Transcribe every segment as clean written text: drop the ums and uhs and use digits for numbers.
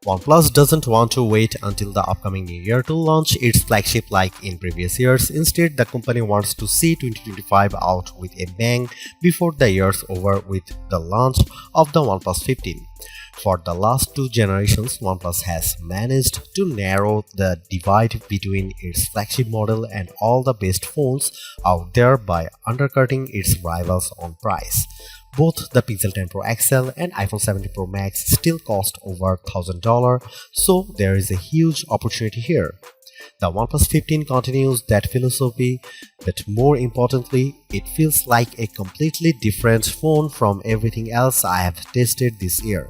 OnePlus doesn't want to wait until the upcoming new year to launch its flagship like in previous years. Instead, the company wants to see 2025 out with a bang before the year's over with the launch of the OnePlus 15. For the last two generations, OnePlus has managed to narrow the divide between its flagship model and all the best phones out there by undercutting its rivals on price. Both the Pixel 10 Pro XL and iPhone 17 Pro Max still cost over $1,000, so there is a huge opportunity here. The OnePlus 15 continues that philosophy, but more importantly, it feels like a completely different phone from everything else I have tested this year.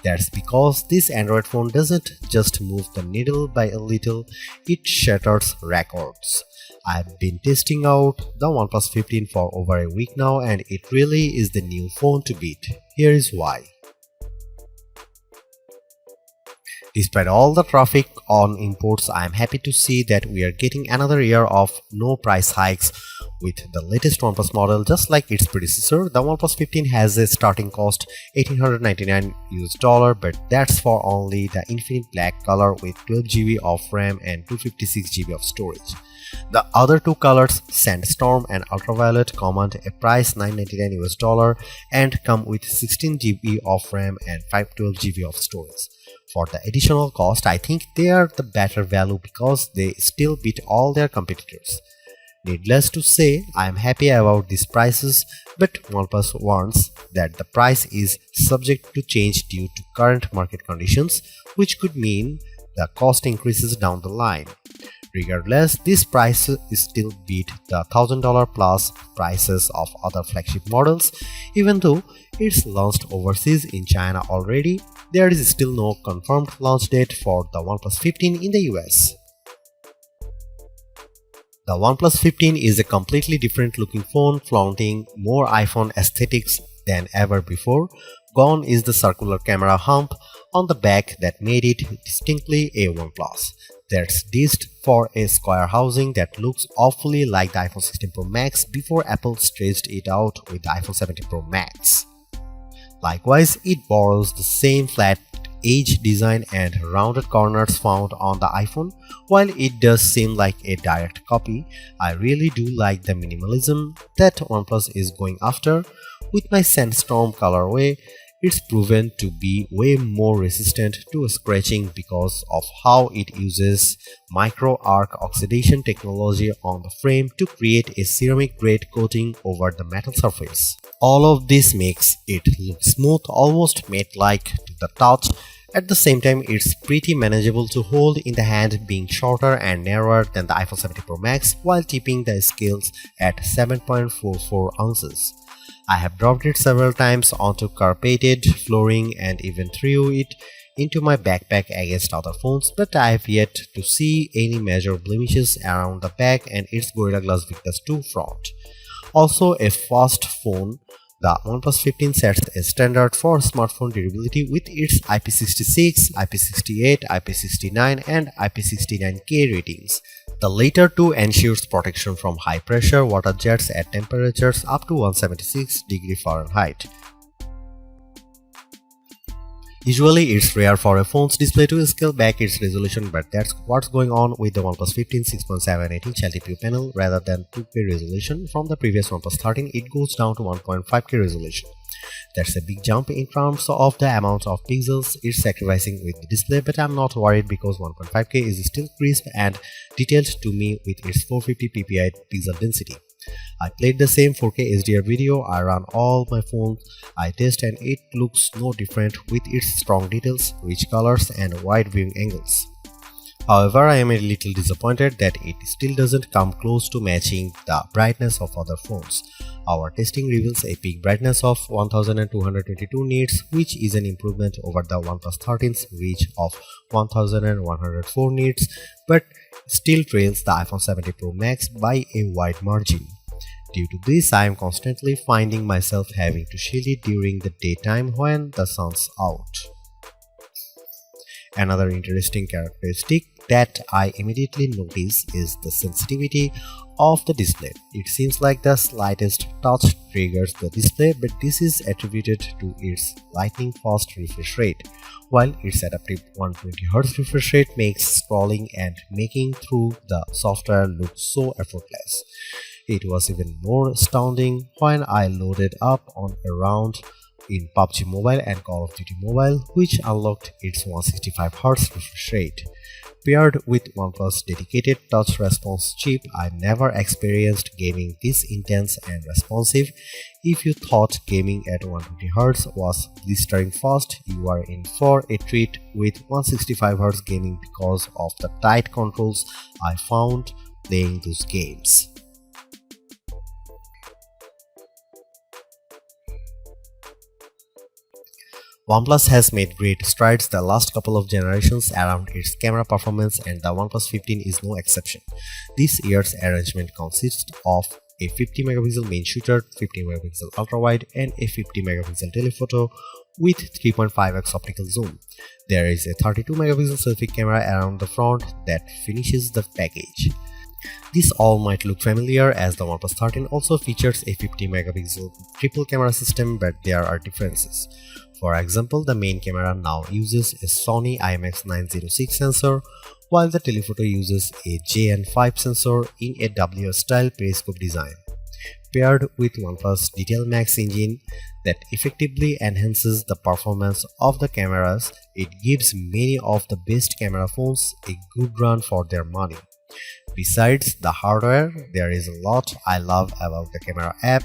That's because this Android phone doesn't just move the needle by a little, it shatters records. I've been testing out the OnePlus 15 for over a week now and it really is the new phone to beat. Here is why. Despite all the traffic on imports, I am happy to see that we are getting another year of no price hikes with the latest OnePlus model. Just like its predecessor, the OnePlus 15 has a starting cost $1,899 but that's for only the Infinite Black color with 12GB of RAM and 256GB of storage. The other two colors, Sandstorm and Ultraviolet, command a price $999 and come with 16GB of RAM and 512GB of storage. For the additional cost, I think they are the better value because they still beat all their competitors. Needless to say, I am happy about these prices, but OnePlus warns that the price is subject to change due to current market conditions, which could mean the cost increases down the line. Regardless, this price still beat the $1,000 plus prices of other flagship models. Even though it's launched overseas in China already, there is still no confirmed launch date for the OnePlus 15 in the US. The OnePlus 15 is a completely different looking phone, flaunting more iPhone aesthetics than ever before. Gone is the circular camera hump on the back that made it distinctly a OnePlus. That's dished for a square housing that looks awfully like the iPhone 16 Pro Max before Apple stretched it out with the iPhone 17 Pro Max. Likewise, it borrows the same flat edge design and rounded corners found on the iPhone. While it does seem like a direct copy, I really do like the minimalism that OnePlus is going after. With my Sandstorm colorway, it's proven to be way more resistant to scratching because of how it uses micro arc oxidation technology on the frame to create a ceramic grade coating over the metal surface. All of this makes it look smooth, almost matte-like to the touch. At the same time, it's pretty manageable to hold in the hand, being shorter and narrower than the iPhone 17 Pro Max while keeping the scales at 7.44 ounces. I have dropped it several times onto carpeted flooring and even threw it into my backpack against other phones, but I have yet to see any major blemishes around the back and its Gorilla Glass Victus 2 front. Also a fast phone, the OnePlus 15 sets a standard for smartphone durability with its IP66, IP68, IP69 and IP69K ratings. The latter two ensures protection from high pressure water jets at temperatures up to 176°F. Usually, it's rare for a phone's display to scale back its resolution, but that's what's going on with the OnePlus 15 6.78-inch LTPO panel. Rather than 2K resolution from the previous OnePlus 13, it goes down to 1.5K resolution. That's a big jump in terms of the amount of pixels it's sacrificing with the display, but I'm not worried because 1.5K is still crisp and detailed to me with its 450 ppi pixel density. I played the same 4K HDR video, I run all my phones I test and it looks no different with its strong details, rich colors and wide viewing angles. However, I am a little disappointed that it still doesn't come close to matching the brightness of other phones. Our testing reveals a peak brightness of 1222 nits, which is an improvement over the OnePlus 13's reach of 1104 nits, but still trails the iPhone 17 Pro Max by a wide margin. Due to this, I am constantly finding myself having to shield it during the daytime when the sun's out. Another interesting characteristic that I immediately notice is the sensitivity of the display. It seems like the slightest touch triggers the display, but this is attributed to its lightning fast refresh rate, while its adaptive 120Hz refresh rate makes scrolling and making through the software look so effortless. It was even more astounding when I loaded up on a round in PUBG Mobile and Call of Duty Mobile, which unlocked its 165Hz refresh rate. Paired with OnePlus dedicated touch response chip, I never experienced gaming this intense and responsive. If you thought gaming at 120Hz was blistering fast, you are in for a treat with 165Hz gaming because of the tight controls I found playing those games. OnePlus has made great strides the last couple of generations around its camera performance, and the OnePlus 15 is no exception. This year's arrangement consists of a 50 megapixel main shooter, 50 megapixel ultra-wide, and a 50 megapixel telephoto with 3.5x optical zoom. There is a 32 megapixel selfie camera around the front that finishes the package. This all might look familiar as the OnePlus 13 also features a 50 megapixel triple camera system, but there are differences. For example, the main camera now uses a Sony IMX906 sensor, while the telephoto uses a JN5 sensor in a WS-style periscope design. Paired with OnePlus Detail Max engine that effectively enhances the performance of the cameras, it gives many of the best camera phones a good run for their money. Besides the hardware, there is a lot I love about the camera app.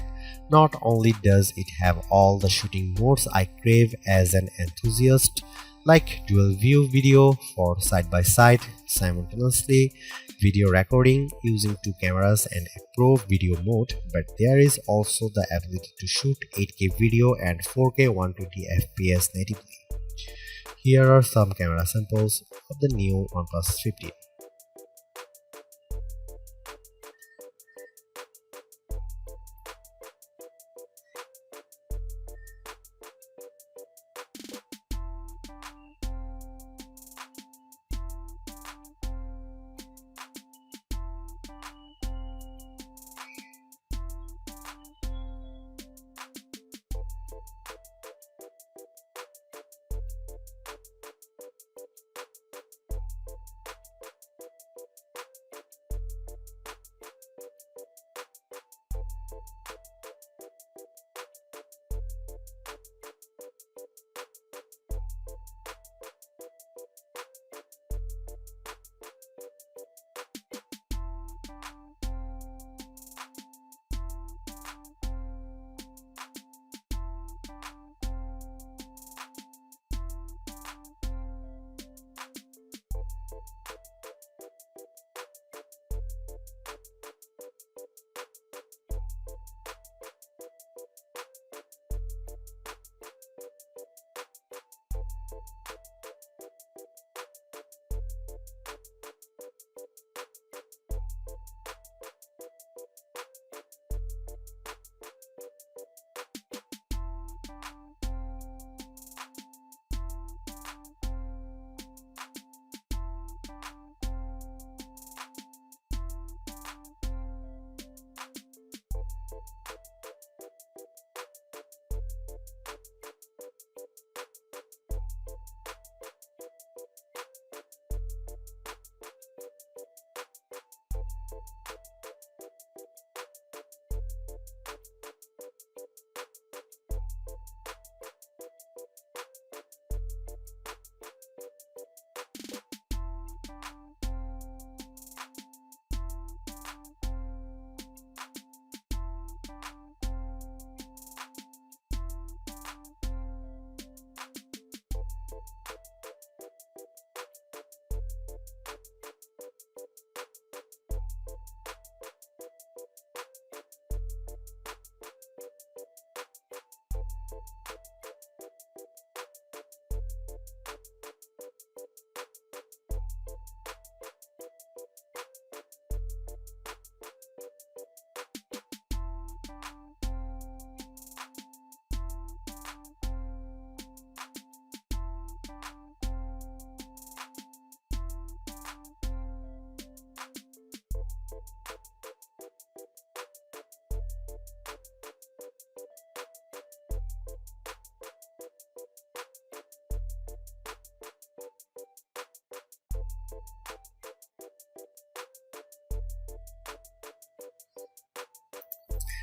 Not only does it have all the shooting modes I crave as an enthusiast, like dual view video for side-by-side simultaneously, video recording using two cameras and a pro video mode, but there is also the ability to shoot 8K video and 4K 120fps natively. Here are some camera samples of the new OnePlus 15.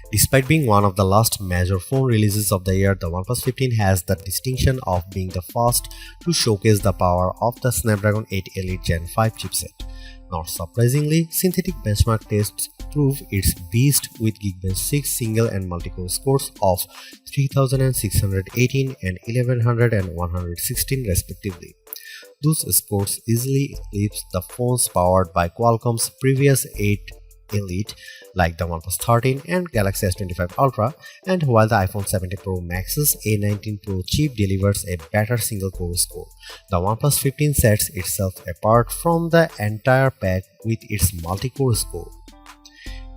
Despite being one of the last major phone releases of the year, the OnePlus 15 has the distinction of being the first to showcase the power of the Snapdragon 8 Elite Gen 5 chipset. Not surprisingly, synthetic benchmark tests prove its beast with Geekbench 6 single and multi-core scores of 3618 and 1100 and 116 respectively. Those scores easily eclipse the phones powered by Qualcomm's previous 8 Elite like the OnePlus 13 and Galaxy S25 Ultra, and while the iPhone 17 Pro Max's A19 Pro chip delivers a better single-core score, the OnePlus 15 sets itself apart from the entire pack with its multi-core score.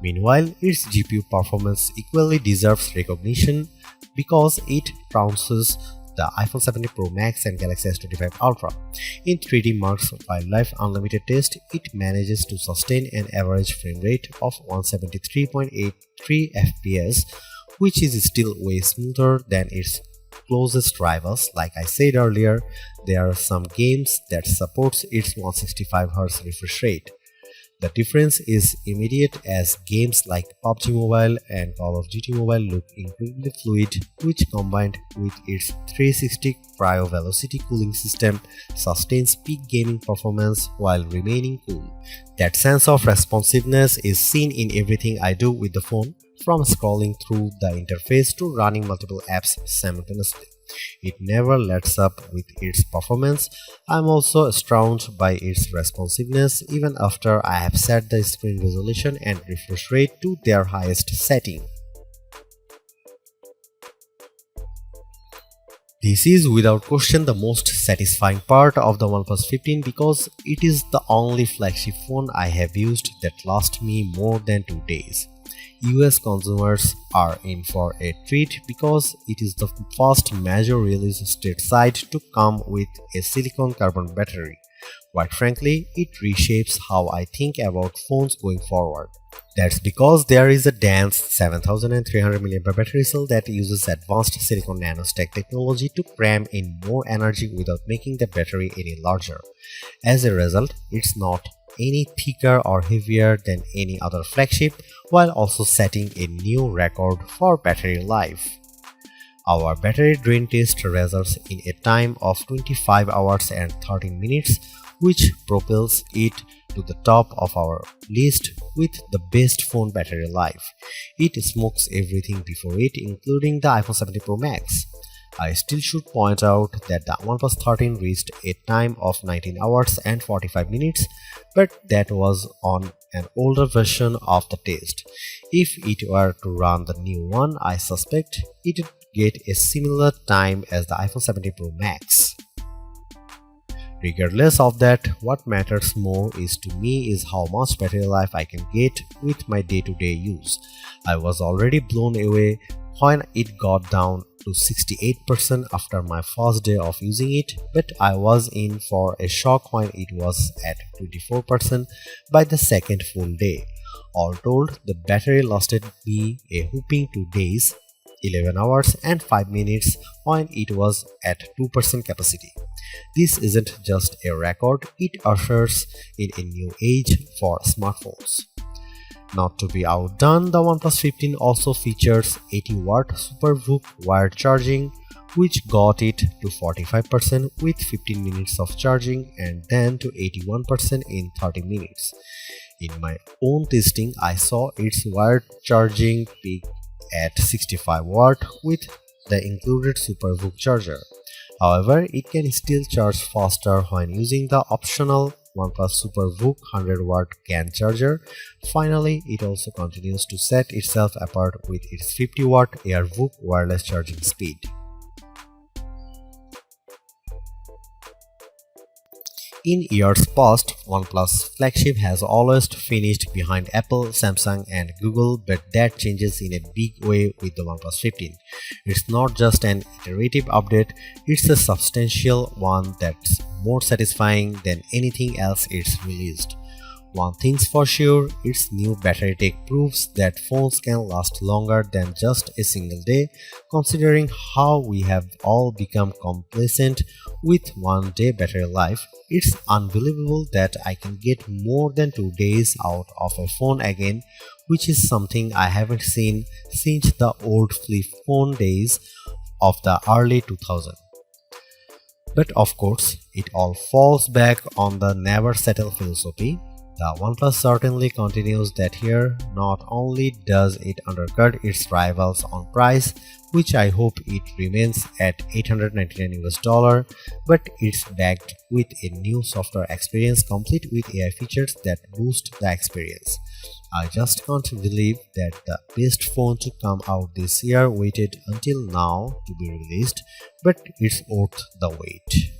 Meanwhile, its GPU performance equally deserves recognition because it trounces the iPhone 17 Pro Max and Galaxy S25 Ultra. In 3D Mark's Wildlife Unlimited test, it manages to sustain an average frame rate of 173.83 FPS, which is still way smoother than its closest rivals. Like I said earlier, there are some games that supports its 165Hz refresh rate. The difference is immediate as games like PUBG Mobile and Call of Duty Mobile look incredibly fluid, which combined with its 360 cryo velocity cooling system sustains peak gaming performance while remaining cool. That sense of responsiveness is seen in everything I do with the phone, from scrolling through the interface to running multiple apps simultaneously. It never lets up with its performance. I'm also astounded by its responsiveness even after I have set the screen resolution and refresh rate to their highest setting. This is without question the most satisfying part of the OnePlus 15 because it is the only flagship phone I have used that lasts me more than 2 days. US consumers are in for a treat because it is the first major release stateside to come with a silicon carbon battery. Quite frankly, it reshapes how I think about phones going forward. That's because there is a dense 7300 mAh battery cell that uses advanced silicon nanostack technology to cram in more energy without making the battery any larger. As a result, it's not any thicker or heavier than any other flagship, while also setting a new record for battery life. Our battery drain test results in a time of 25 hours and 13 minutes, which propels it to the top of our list with the best phone battery life. It smokes everything before it, including the iPhone 17 Pro Max. I still should point out that the OnePlus 13 reached a time of 19 hours and 45 minutes, but that was on an older version of the test. If it were to run the new one, I suspect it would get a similar time as the iPhone 17 Pro Max. Regardless of that, what matters more to me is how much battery life I can get with my day-to-day use. I was already blown away when it got down to 68% after my first day of using it, but I was in for a shock when it was at 24% by the second full day. All told, the battery lasted me a whopping 2 days, 11 hours and 5 minutes when it was at 2% capacity. This isn't just a record, it ushers in a new age for smartphones. Not to be outdone, the OnePlus 15 also features 80-watt SuperVOOC wired charging, which got it to 45% with 15 minutes of charging and then to 81% in 30 minutes. In my own testing, I saw its wired charging peak at 65 watt with the included SuperVOOC charger. However, it can still charge faster when using the optional OnePlus SuperVOOC 100-watt CAN charger. Finally, it also continues to set itself apart with its 50-watt AirVOOC wireless charging speed. In years past, OnePlus flagship has always finished behind Apple, Samsung and Google, but that changes in a big way with the OnePlus 15. It's not just an iterative update, it's a substantial one that's more satisfying than anything else it's released. One thing's for sure, its new battery tech proves that phones can last longer than just a single day, considering how we have all become complacent with 1 day battery life. It's unbelievable that I can get more than 2 days out of a phone again, which is something I haven't seen since the old flip phone days of the early 2000s. But of course, it all falls back on the never settle philosophy. The OnePlus certainly continues that here. Not only does it undercut its rivals on price, which I hope it remains at $899 but it's backed with a new software experience complete with AI features that boost the experience. I just can't believe that the best phone to come out this year waited until now to be released, but it's worth the wait.